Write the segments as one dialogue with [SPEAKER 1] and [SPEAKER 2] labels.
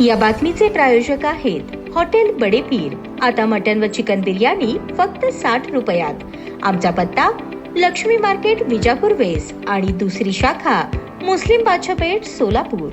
[SPEAKER 1] या बातमीचे प्रायोजक आहेत हॉटेल बडे पीर। आता मटन व चिकन बिर्याणी फक्त 60 रुपयात। आमचा पत्ता लक्ष्मी मार्केट विजापूर वेस्ट आणि दुसरी शाखा मुस्लिम बादशाह पेठ सोलापूर।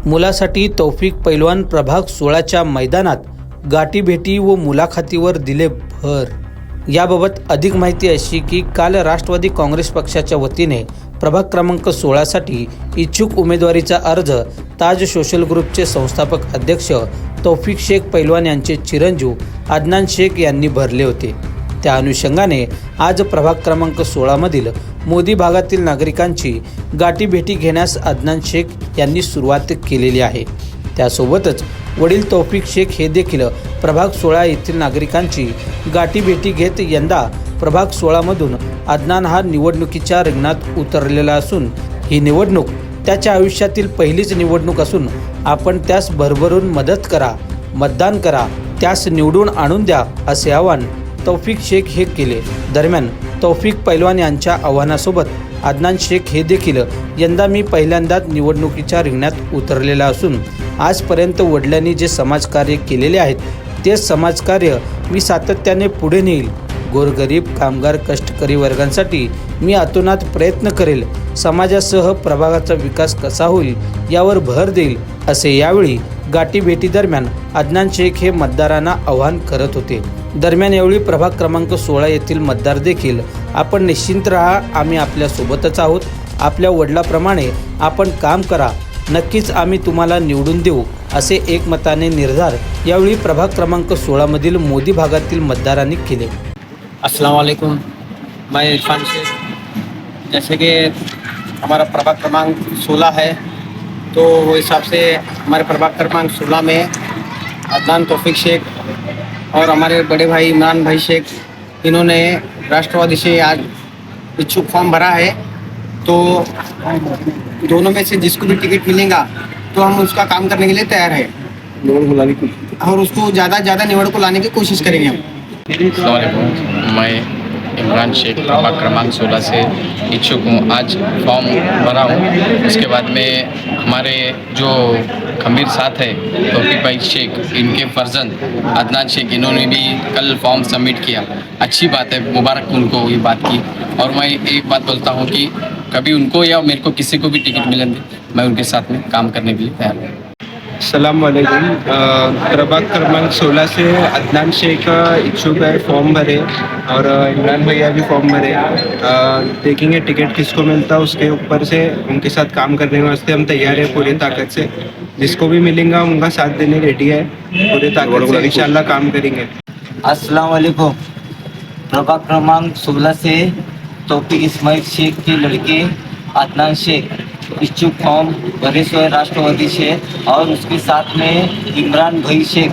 [SPEAKER 2] मुलासाठी तौफिक पैलवान प्रभाग 16च्या मैदानात गाठीभेटी व मुलाखतीवर दिले भर। याबाबत अधिक माहिती अशी की काल राष्ट्रवादी काँग्रेस पक्षाच्या वतीने प्रभाग क्रमांक 16 साठी इच्छुक उमेदवारीचा अर्ज ताज सोशल ग्रुपचे संस्थापक अध्यक्ष तौफिक शेख पैलवान यांचे चिरंजीव अदनान शेख यांनी भरले होते। त्या अनुषंगाने आज प्रभाग क्रमांक 16 मधील मोदी भागातील नागरिकांची गाठीभेटी घेण्यास अदनान शेख यांनी सुरुवात केलेली आहे। त्यासोबतच वडील तौफिक शेख हे देखील प्रभाग 16 येथील नागरिकांची गाठीभेटी घेत यंदा प्रभाग 16 मधून अदनान हा निवडणुकीच्या रिंगणात उतरलेला असून ही निवडणूक त्याच्या आयुष्यातील पहिलीच निवडणूक असून आपण त्यास भरभरून मदत करा, मतदान करा, त्यास निवडून आणून द्या असे आवाहन तौफिक शेख हे केले। दरम्यान तौफिक पैलवान यांच्या आव्हानासोबत अदनान शेख हे देखील यंदा मी पहिल्यांदाच निवडणुकीच्या रिंगणात उतरलेला असून आजपर्यंत वडिलांनी जे समाजकार्य केलेले आहेत ते समाजकार्य मी सातत्याने पुढे नेईल। गोरगरीब, कामगार, कष्टकरी वर्गांसाठी मी अतोनात प्रयत्न करेल। समाजासह प्रभागाचा विकास कसा होईल यावर भर देईल असे यावेळी गाठीभेटी दरम्यान अदनान शेख हे मतदारांना आवाहन करत होते। दरम्यान यावेळी प्रभाग क्रमांक 16 येथील मतदार देखील आपण निश्चिंत राहा, आम्ही आपल्या सोबतच आहोत, आपल्या वडिलांप्रमाणे आपण काम करा, नक्कीच आम्ही तुम्हाला निवडून देऊ असे एकमताने निर्धार यावेळी प्रभाग क्रमांक 16 मधील मोदी भागातील मतदारांनी केले।
[SPEAKER 3] अस्सलाम वालेकुम, मैं इरफान शेख। जैसे कि हमारा प्रभाग क्रमांक 16 है तो वो हिसाब से हमारे प्रभाग क्रमांक 16 में अदनान तौफिक शेख और हमारे बड़े भाई इमरान भाई शेख इन्होंने राष्ट्रवादी से आज इच्छुक फॉर्म भरा है। तो दोनों में से जिसको भी टिकट मिलेगा तो हम उसका काम करने के लिए तैयार है और उसको ज़्यादा निवड़ को लाने की कोशिश करेंगे हम।
[SPEAKER 4] अस्सलामुअलैकुम, मैं इमरान शेख प्रभाग क्रमांक 16 से इच्छुक हूँ। आज फॉर्म भरा हूँ। उसके बाद में हमारे जो खमीर साथ है तौफिक भाई शेख, इनके फर्जंद अदनान शेख, इन्होंने भी कल फॉर्म सबमिट किया। अच्छी बात है, मुबारक उनको ये बात की। और मैं एक बात बोलता हूँ कि कभी उनको या मेरे को किसी को भी टिकट मिले मैं उनके साथ में काम करने के लिए तैयार हूँ।
[SPEAKER 5] अस्सलाम वालेकुम। प्रभाग क्रमांक 16 से अदनान शेख इच्छुक है, फॉर्म भरे और इमरान भैया भी फॉर्म भरे। देखेंगे टिकट किसको मिलता है, उसके ऊपर से उनके साथ काम करने वास्ते हम तैयार हैं पूरी ताकत से। जिसको भी मिलेगा उनका साथ देने रेडी है, पूरी ताकत से इंशाल्लाह काम करेंगे।
[SPEAKER 6] अस्सलाम वालेकुम। प्रभाग क्रमांक 16 से तौफिक इस्माइल शेख के लड़के अदनान शेख इच्छुक फॉर्म भरे हुए राष्ट्रवादी से और उसके साथ में इमरान भाई शेख,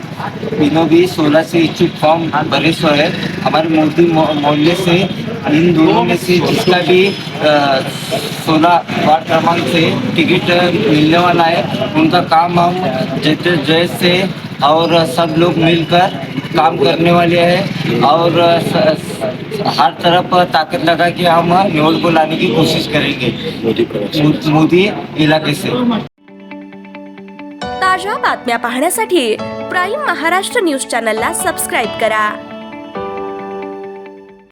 [SPEAKER 6] तीनों भी 16 से इच्छुक फॉर्म भरे हुए है। हमारे मोदी मोहल्ले से इन दोनों में से जिसका भी 16 वार्ड क्रमांक से टिकट मिलने वाला है उनका काम हम जय से और सब लोग मिलकर काम करने वाले हैं और हर तरफ ताकत लगा के हम निवड को लाने की कोशिश करेंगे मोदी इलाके से।
[SPEAKER 7] ताज्या बातम्या पाहण्यासाठी प्राईम महाराष्ट्र न्यूज चॅनलला सबस्क्राईब करा।